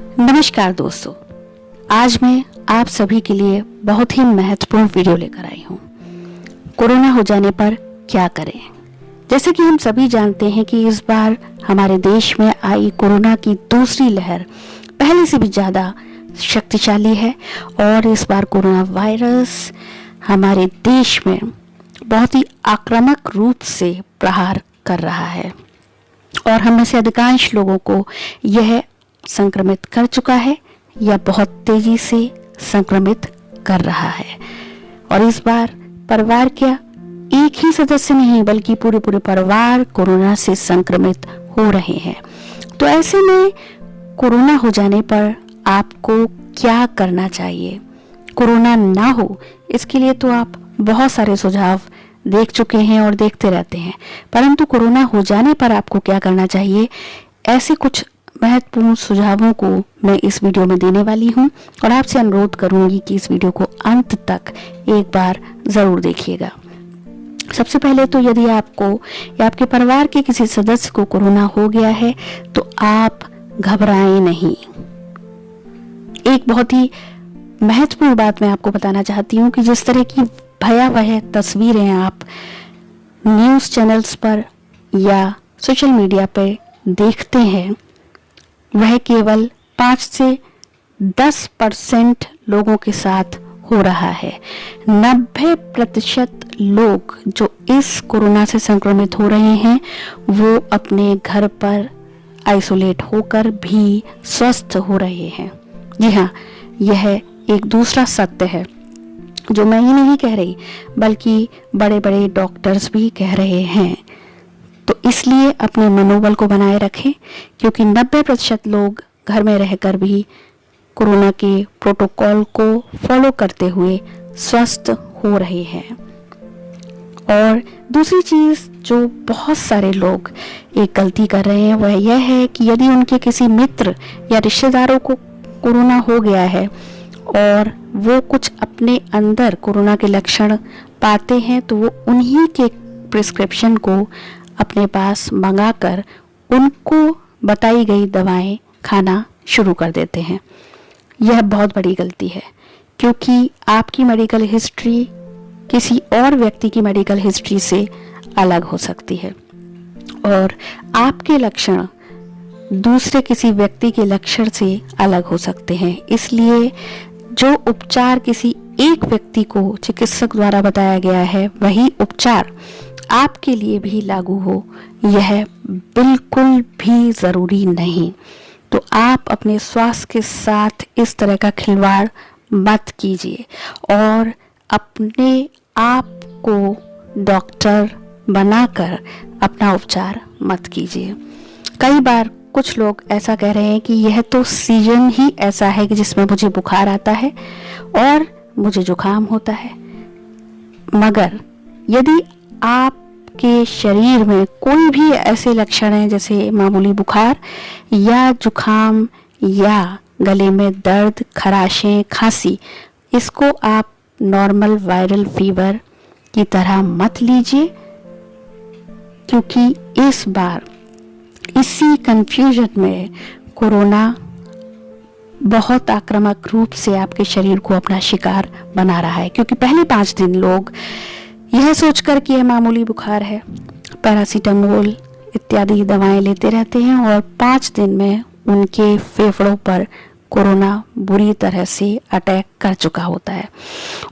नमस्कार दोस्तों, आज मैं आप सभी के लिए बहुत ही महत्वपूर्ण वीडियो लेकर आई हूँ। कोरोना हो जाने पर क्या करें। जैसे कि हम सभी जानते हैं कि इस बार हमारे देश में आई कोरोना की दूसरी लहर पहले से भी ज़्यादा शक्तिशाली है और इस बार कोरोना वायरस हमारे देश में बहुत ही आक्रामक रूप से प्रहार कर रहा है और हम में से अधिकांश लोगों को यह संक्रमित कर चुका है या बहुत तेजी से संक्रमित कर रहा है। और इस बार परिवार का एक ही सदस्य नहीं बल्कि पूरे परिवार कोरोना से संक्रमित हो रहे हैं। तो ऐसे में कोरोना हो जाने पर आपको क्या करना चाहिए, कोरोना ना हो इसके लिए तो आप बहुत सारे सुझाव देख चुके हैं और देखते रहते हैं, परंतु कोरोना हो जाने पर आपको क्या करना चाहिए, ऐसे कुछ महत्वपूर्ण सुझावों को मैं इस वीडियो में देने वाली हूं और आपसे अनुरोध करूंगी कि इस वीडियो को अंत तक एक बार जरूर देखिएगा। सबसे पहले तो यदि आपको या आपके परिवार के किसी सदस्य को कोरोना हो गया है तो आप घबराएं नहीं। एक बहुत ही महत्वपूर्ण बात मैं आपको बताना चाहती हूँ कि जिस तरह की भयावह तस्वीरें आप न्यूज़ चैनल्स पर या सोशल मीडिया पर देखते हैं, वह केवल 5 से 10% लोगों के साथ हो रहा है। 90% लोग जो इस कोरोना से संक्रमित हो रहे हैं वो अपने घर पर आइसोलेट होकर भी स्वस्थ हो रहे हैं। जी हाँ, यह एक दूसरा सत्य है जो मैं ही नहीं कह रही बल्कि बड़े बड़े डॉक्टर्स भी कह रहे हैं। तो इसलिए अपने मनोबल को बनाए रखें क्योंकि 90% लोग घर में रहकर भी कोरोना के प्रोटोकॉल को फॉलो करते हुए स्वस्थ हो रहे हैं। और दूसरी चीज़ जो बहुत सारे लोग एक गलती कर रहे हैं वह यह है कि यदि उनके किसी मित्र या रिश्तेदारों को कोरोना हो गया है और वो कुछ अपने अंदर कोरोना के लक्षण पाते हैं तो वो उन्हीं के प्रिस्क्रिप्शन को अपने पास मंगाकर उनको बताई गई दवाएं खाना शुरू कर देते हैं। यह बहुत बड़ी गलती है क्योंकि आपकी मेडिकल हिस्ट्री किसी और व्यक्ति की मेडिकल हिस्ट्री से अलग हो सकती है और आपके लक्षण दूसरे किसी व्यक्ति के लक्षण से अलग हो सकते हैं। इसलिए जो उपचार किसी एक व्यक्ति को चिकित्सक द्वारा बताया गया है वही उपचार आपके लिए भी लागू हो, यह बिल्कुल भी ज़रूरी नहीं। तो आप अपने स्वास्थ्य के साथ इस तरह का खिलवाड़ मत कीजिए और अपने आप को डॉक्टर बनाकर अपना उपचार मत कीजिए। कई बार कुछ लोग ऐसा कह रहे हैं कि यह तो सीजन ही ऐसा है कि जिसमें मुझे बुखार आता है और मुझे जुकाम होता है, मगर यदि आपके शरीर में कोई भी ऐसे लक्षण हैं जैसे मामूली बुखार या जुकाम या गले में दर्द, खराशें, खांसी, इसको आप नॉर्मल वायरल फीवर की तरह मत लीजिए क्योंकि इस बार इसी कंफ्यूजन में कोरोना बहुत आक्रामक रूप से आपके शरीर को अपना शिकार बना रहा है। क्योंकि पहले 5 दिन लोग यह सोचकर कि यह मामूली बुखार है, पैरासीटामोल इत्यादि दवाएं लेते रहते हैं और 5 दिन में उनके फेफड़ों पर कोरोना बुरी तरह से अटैक कर चुका होता है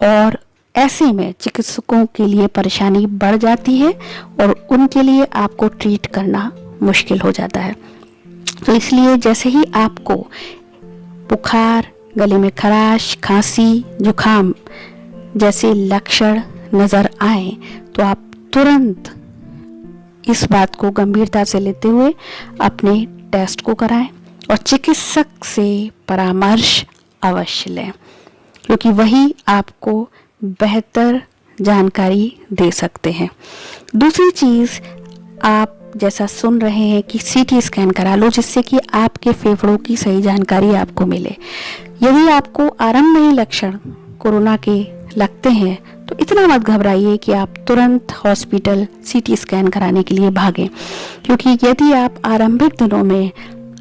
और ऐसे में चिकित्सकों के लिए परेशानी बढ़ जाती है और उनके लिए आपको ट्रीट करना मुश्किल हो जाता है। तो इसलिए जैसे ही आपको बुखार, गले में खराश, खांसी, जुकाम जैसे लक्षण नज़र आए तो आप तुरंत इस बात को गंभीरता से लेते हुए अपने टेस्ट को कराएं और चिकित्सक से परामर्श अवश्य लें क्योंकि वही आपको बेहतर जानकारी दे सकते हैं। दूसरी चीज़, आप जैसा सुन रहे हैं कि सीटी स्कैन करा लो जिससे कि आपके फेफड़ों की सही जानकारी आपको मिले। यदि आपको आरंभ में ही लक्षण कोरोना के लगते हैं तो इतना मत घबराइए कि आप तुरंत हॉस्पिटल सीटी स्कैन कराने के लिए भागें क्योंकि यदि आप आरंभिक दिनों में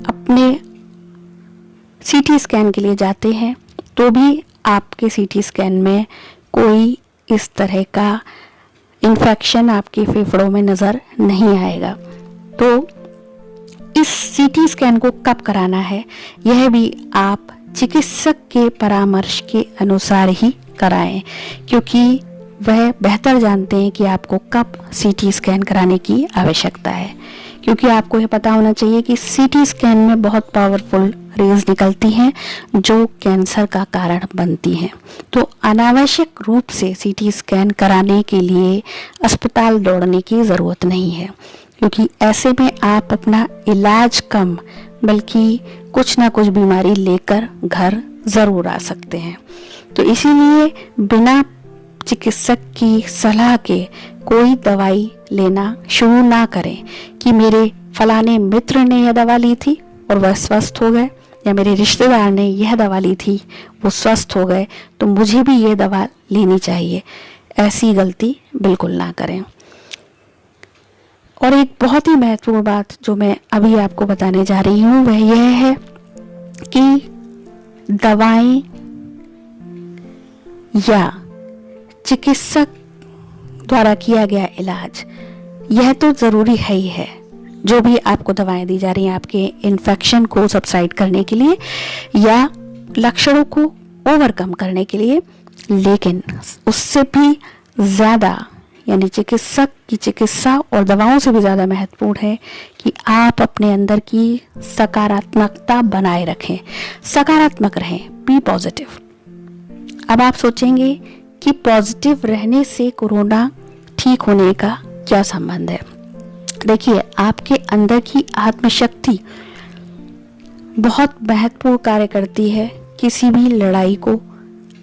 अपने सीटी स्कैन के लिए जाते हैं तो भी आपके सीटी स्कैन में कोई इस तरह का इन्फेक्शन आपके फेफड़ों में नज़र नहीं आएगा। तो इस सीटी स्कैन को कब कराना है, यह भी आप चिकित्सक के परामर्श के अनुसार ही कराएं, क्योंकि वह बेहतर जानते हैं कि आपको कब सीटी स्कैन कराने की आवश्यकता है। क्योंकि आपको यह पता होना चाहिए कि सीटी स्कैन में बहुत पावरफुल रेज निकलती हैं जो कैंसर का कारण बनती हैं। तो अनावश्यक रूप से सीटी स्कैन कराने के लिए अस्पताल दौड़ने की ज़रूरत नहीं है, क्योंकि ऐसे में आप अपना इलाज कम बल्कि कुछ ना कुछ बीमारी लेकर घर ज़रूर आ सकते हैं। तो इसीलिए बिना चिकित्सक की सलाह के कोई दवाई लेना शुरू ना करें कि मेरे फलाने मित्र ने यह दवा ली थी और वह स्वस्थ हो गए, या मेरे रिश्तेदार ने यह दवा ली थी वो स्वस्थ हो गए, तो मुझे भी ये दवा लेनी चाहिए। ऐसी गलती बिल्कुल ना करें। और एक बहुत ही महत्वपूर्ण बात जो मैं अभी आपको बताने जा रही हूँ वह यह है कि दवाएं या चिकित्सक द्वारा किया गया इलाज यह तो ज़रूरी है ही है। जो भी आपको दवाएं दी जा रही हैं आपके इन्फेक्शन को सबसाइड करने के लिए या लक्षणों को ओवरकम करने के लिए, लेकिन उससे भी ज़्यादा यानी चिकित्सक की चिकित्सा और दवाओं से भी ज़्यादा महत्वपूर्ण है कि आप अपने अंदर की सकारात्मकता बनाए रखें, सकारात्मक रहें, बी पॉजिटिव। अब आप सोचेंगे कि पॉजिटिव रहने से कोरोना ठीक होने का क्या संबंध है। देखिए, आपके अंदर की आत्मशक्ति बहुत महत्वपूर्ण कार्य करती है किसी भी लड़ाई को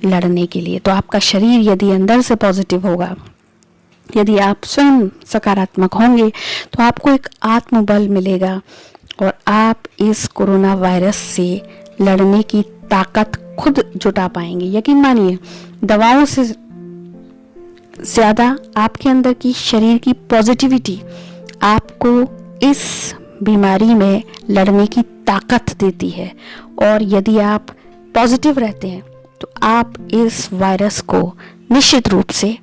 लड़ने के लिए। तो आपका शरीर यदि अंदर से पॉजिटिव होगा, यदि आप स्वयं सकारात्मक होंगे, तो आपको एक आत्मबल मिलेगा और आप इस कोरोना वायरस से लड़ने की ताकत खुद जुटा पाएंगे। यकीन मानिए, दवाओं से ज़्यादा आपके अंदर की शरीर की पॉजिटिविटी आपको इस बीमारी में लड़ने की ताकत देती है। और यदि आप पॉजिटिव रहते हैं तो आप इस वायरस को निश्चित रूप से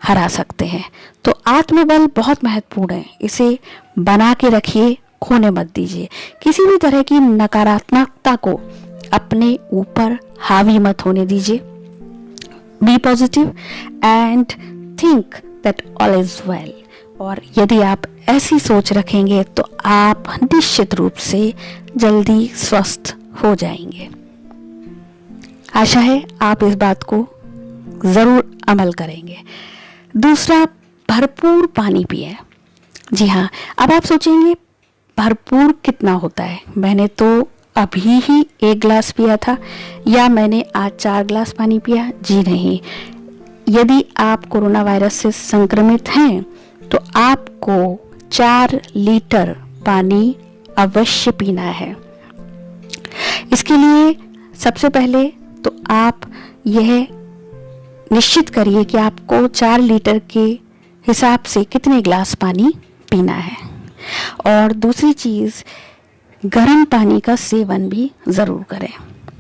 हरा सकते हैं। तो आत्मबल बहुत महत्वपूर्ण है, इसे बना के रखिए, खोने मत दीजिए। किसी भी तरह की नकारात्मकता को अपने ऊपर हावी मत होने दीजिए। Be positive and think that all is well. और यदि आप ऐसी सोच रखेंगे तो आप निश्चित रूप से जल्दी स्वस्थ हो जाएंगे। आशा है आप इस बात को ज़रूर अमल करेंगे। दूसरा, भरपूर पानी पिए। जी हाँ, अब आप सोचेंगे भरपूर कितना होता है। मैंने तो अभी ही 1 गिलास पिया था या मैंने आज 4 गिलास पानी पिया। जी नहीं, यदि आप कोरोना वायरस से संक्रमित हैं तो आपको 4 लीटर पानी अवश्य पीना है। इसके लिए सबसे पहले तो आप यह निश्चित करिए कि आपको 4 लीटर के हिसाब से कितने गिलास पानी पीना है। और दूसरी चीज़, गर्म पानी का सेवन भी ज़रूर करें।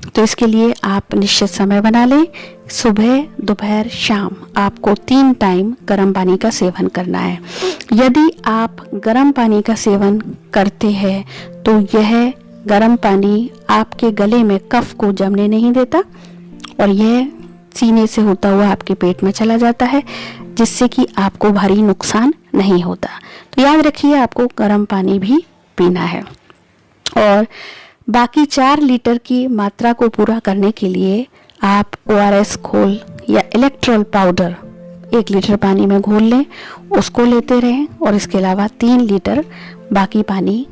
तो इसके लिए आप निश्चित समय बना लें, सुबह, दोपहर, शाम आपको 3 टाइम गर्म पानी का सेवन करना है। यदि आप गर्म पानी का सेवन करते हैं तो यह गर्म पानी आपके गले में कफ को जमने नहीं देता और यह सीने से होता हुआ आपके पेट में चला जाता है, जिससे कि आपको भारी नुकसान नहीं होता। तो याद रखिए, आपको गर्म पानी भी पीना है। और बाकी 4 लीटर की मात्रा को पूरा करने के लिए आप ORS घोल या इलेक्ट्रोल पाउडर 1 लीटर पानी में घोल लें, उसको लेते रहें। और इसके अलावा 3 लीटर बाकी पानी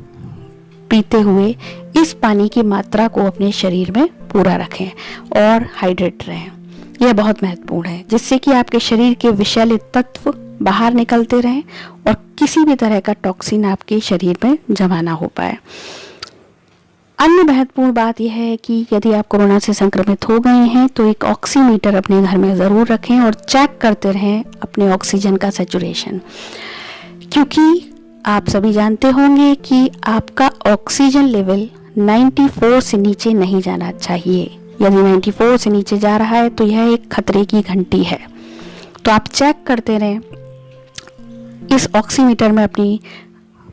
पीते हुए इस पानी की मात्रा को अपने शरीर में पूरा रखें और हाइड्रेट रहें। यह बहुत महत्वपूर्ण है, जिससे कि आपके शरीर के विषैले तत्व बाहर निकलते रहें और किसी भी तरह का टॉक्सिन आपके शरीर में जमा ना हो पाए। अन्य महत्वपूर्ण बात यह है कि यदि आप कोरोना से संक्रमित हो गए हैं तो एक ऑक्सीमीटर अपने घर में ज़रूर रखें और चेक करते रहें अपने ऑक्सीजन का सैचुरेशन, क्योंकि आप सभी जानते होंगे कि आपका ऑक्सीजन लेवल 94 से नीचे नहीं जाना चाहिए। यदि 94 से नीचे जा रहा है तो यह एक खतरे की घंटी है। तो आप चेक करते रहें इस ऑक्सीमीटर में अपनी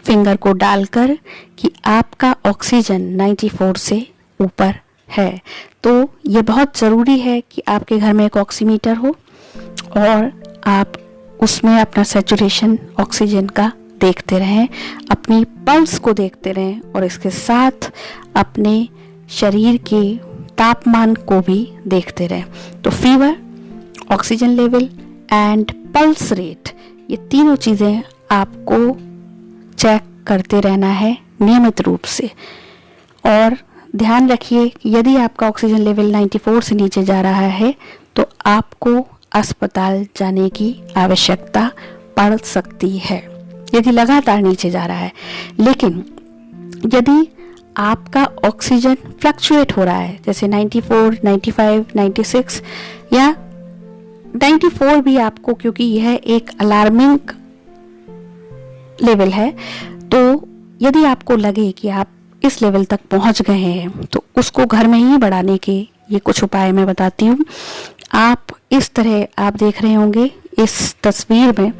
फिंगर को डालकर कि आपका ऑक्सीजन 94 से ऊपर है। तो ये बहुत ज़रूरी है कि आपके घर में एक ऑक्सीमीटर हो और आप उसमें अपना सैचुरेशन ऑक्सीजन का देखते रहें, अपनी पल्स को देखते रहें और इसके साथ अपने शरीर के तापमान को भी देखते रहें। तो fever, oxygen level and pulse rate, ये तीनों चीज़ें आपको चेक करते रहना है नियमित रूप से। और ध्यान रखिए कि यदि आपका ऑक्सीजन लेवल 94 से नीचे जा रहा है तो आपको अस्पताल जाने की आवश्यकता पड़ सकती है यदि लगातार नीचे जा रहा है। लेकिन यदि आपका ऑक्सीजन फ्लक्चुएट हो रहा है, जैसे 94, 95, 96 या 94 भी आपको, क्योंकि यह एक अलार्मिंग लेवल है, तो यदि आपको लगे कि आप इस लेवल तक पहुंच गए हैं तो उसको घर में ही बढ़ाने के ये कुछ उपाय मैं बताती हूँ। आप इस तरह आप देख रहे होंगे इस तस्वीर में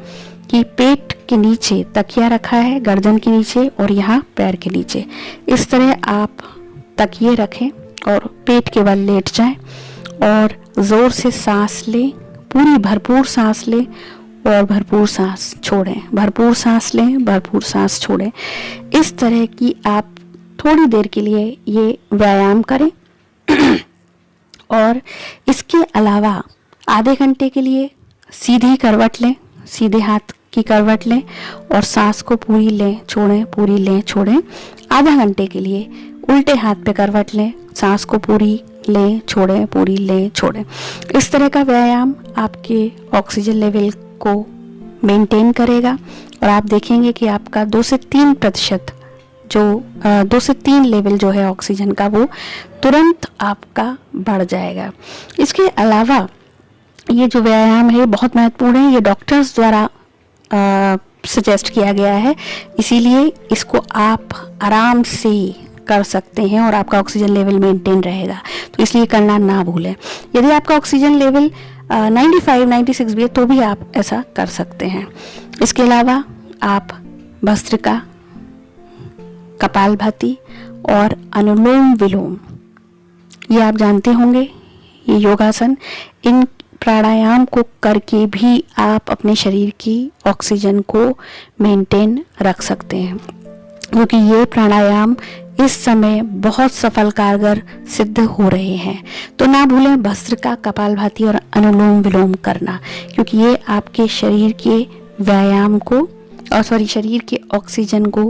कि पेट के नीचे तकिया रखा है, गर्दन के नीचे और यहाँ पैर के नीचे। इस तरह आप तकिए रखें और पेट के बल लेट जाएं और ज़ोर से सांस लें, पूरी भरपूर सांस लें और भरपूर सांस छोड़ें, भरपूर सांस लें, भरपूर सांस छोड़ें। इस तरह की आप थोड़ी देर के लिए ये व्यायाम करें और इसके अलावा आधे घंटे के लिए सीधी करवट लें, सीधे हाथ की करवट लें और सांस को पूरी लें छोड़ें, पूरी लें छोड़ें। आधा घंटे के लिए उल्टे हाथ पे करवट लें, सांस को पूरी लें छोड़ें, पूरी लें छोड़ें। इस तरह का व्यायाम आपके ऑक्सीजन लेवल को मेंटेन करेगा और आप देखेंगे कि आपका 2 से 3% जो 2 से 3 लेवल जो है ऑक्सीजन का वो तुरंत आपका बढ़ जाएगा। इसके अलावा ये जो व्यायाम है बहुत महत्वपूर्ण है, ये डॉक्टर्स द्वारा सजेस्ट किया गया है, इसीलिए इसको आप आराम से कर सकते हैं और आपका ऑक्सीजन लेवल मेंटेन रहेगा, तो इसलिए करना ना भूलें। यदि आपका ऑक्सीजन लेवल 95, 96 भी है तो भी आप ऐसा कर सकते हैं। इसके अलावा आप भस्त्रिका, कपालभाति और अनुलोम विलोम, ये आप जानते होंगे, ये योगासन, इन प्राणायाम को करके भी आप अपने शरीर की ऑक्सीजन को मेंटेन रख सकते हैं, क्योंकि ये प्राणायाम इस समय बहुत सफल कारगर सिद्ध हो रहे हैं। तो ना भूलें भस्त्रिका, कपालभाति और अनुलोम विलोम करना, क्योंकि ये आपके शरीर के व्यायाम को शरीर के ऑक्सीजन को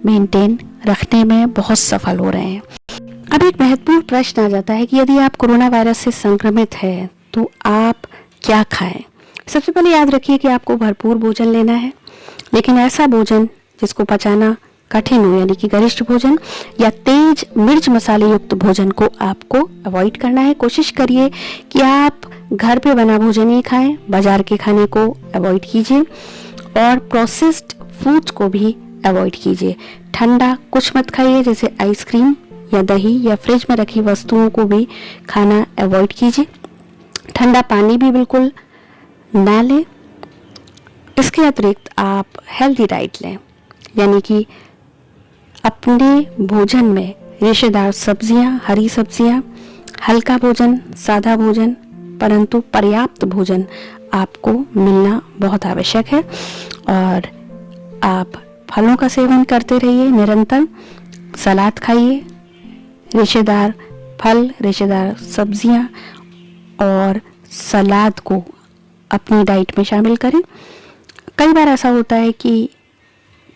मेंटेन रखने में बहुत सफल हो रहे हैं। अब एक महत्वपूर्ण प्रश्न आ जाता है कि यदि आप कोरोना वायरस से संक्रमित हैं तो आप क्या खाएं। सबसे पहले याद रखिए कि आपको भरपूर भोजन लेना है, लेकिन ऐसा भोजन जिसको पचाना कठिन हो, यानी कि गरिष्ठ भोजन या तेज मिर्च मसाले युक्त भोजन को आपको अवॉइड करना है। कोशिश करिए कि आप घर पे बना भोजन ही खाएं, बाजार के खाने को अवॉइड कीजिए और प्रोसेस्ड फूड्स को भी अवॉइड कीजिए। ठंडा कुछ मत खाइए, जैसे आइसक्रीम या दही या फ्रिज में रखी वस्तुओं को भी खाना अवॉइड कीजिए। ठंडा पानी भी बिल्कुल ना लें। इसके अतिरिक्त आप हेल्दी डाइट लें, यानी कि अपने भोजन में रेशेदार सब्जियां, हरी सब्जियां, हल्का भोजन, सादा भोजन, परंतु पर्याप्त भोजन आपको मिलना बहुत आवश्यक है। और आप फलों का सेवन करते रहिए निरंतर, सलाद खाइए, रेशेदार फल, रेशेदार सब्जियां और सलाद को अपनी डाइट में शामिल करें। कई बार ऐसा होता है कि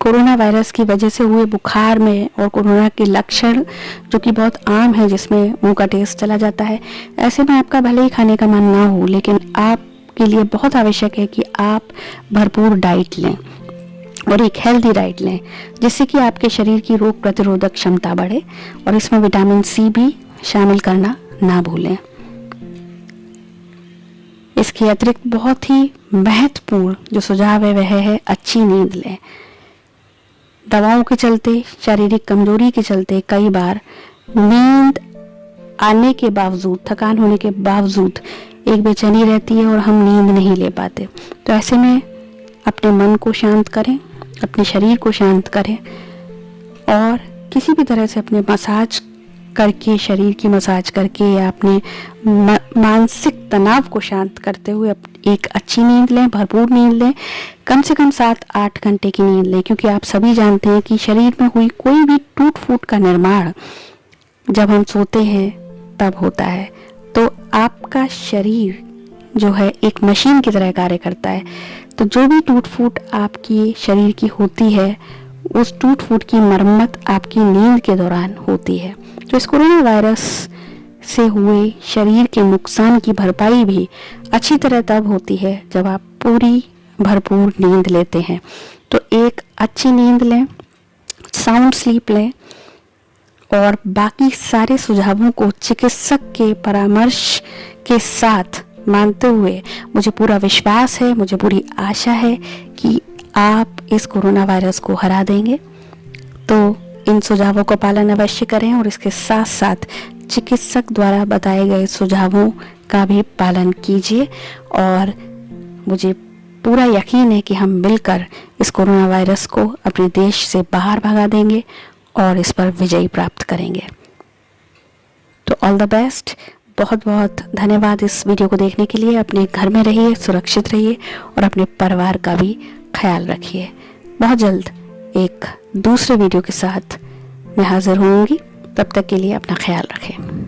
कोरोना वायरस की वजह से हुए बुखार में और कोरोना के लक्षण जो कि बहुत आम है, जिसमें मुंह का टेस्ट चला जाता है, ऐसे में आपका भले ही खाने का मन ना हो, लेकिन आपके लिए बहुत आवश्यक है कि आप भरपूर डाइट लें और एक हेल्दी डाइट लें, जिससे कि आपके शरीर की रोग प्रतिरोधक क्षमता बढ़े। और इसमें विटामिन सी भी शामिल करना ना भूलें। इसके अतिरिक्त बहुत ही महत्वपूर्ण जो सुझाव है वह है अच्छी नींद लें। दवाओं के चलते, शारीरिक कमजोरी के चलते कई बार नींद आने के बावजूद, थकान होने के बावजूद एक बेचैनी रहती है और हम नींद नहीं ले पाते। तो ऐसे में अपने मन को शांत करें, अपने शरीर को शांत करें और किसी भी तरह से अपने मसाज करके, शरीर की मसाज करके या अपने मानसिक तनाव को शांत करते हुए एक अच्छी नींद लें, भरपूर नींद लें, कम से कम 7-8 घंटे की नींद लें। क्योंकि आप सभी जानते हैं कि शरीर में हुई कोई भी टूट फूट का निर्माण जब हम सोते हैं तब होता है। तो आपका शरीर जो है एक मशीन की तरह कार्य करता है। तो जो भी टूट फूट आपकी शरीर की होती है, उस टूट फूट की मरम्मत आपकी नींद के दौरान होती है। तो इस कोरोना वायरस से हुए शरीर के नुकसान की भरपाई भी अच्छी तरह तब होती है जब आप पूरी भरपूर नींद लेते हैं। तो एक अच्छी नींद लें, साउंड स्लीप लें और बाकी सारे सुझावों को चिकित्सक के परामर्श के साथ मानते हुए मुझे पूरा विश्वास है, मुझे पूरी आशा है कि आप इस कोरोना वायरस को हरा देंगे। तो इन सुझावों का पालन अवश्य करें और इसके साथ साथ चिकित्सक द्वारा बताए गए सुझावों का भी पालन कीजिए। और मुझे पूरा यकीन है कि हम मिलकर इस कोरोना वायरस को अपने देश से बाहर भगा देंगे और इस पर विजय प्राप्त करेंगे। तो ऑल द बेस्ट, बहुत बहुत धन्यवाद इस वीडियो को देखने के लिए। अपने घर में रहिए, सुरक्षित रहिए और अपने परिवार का भी ख्याल रखिए। बहुत जल्द एक दूसरे वीडियो के साथ मैं हाजिर होंगी। तब तक के लिए अपना ख्याल रखें।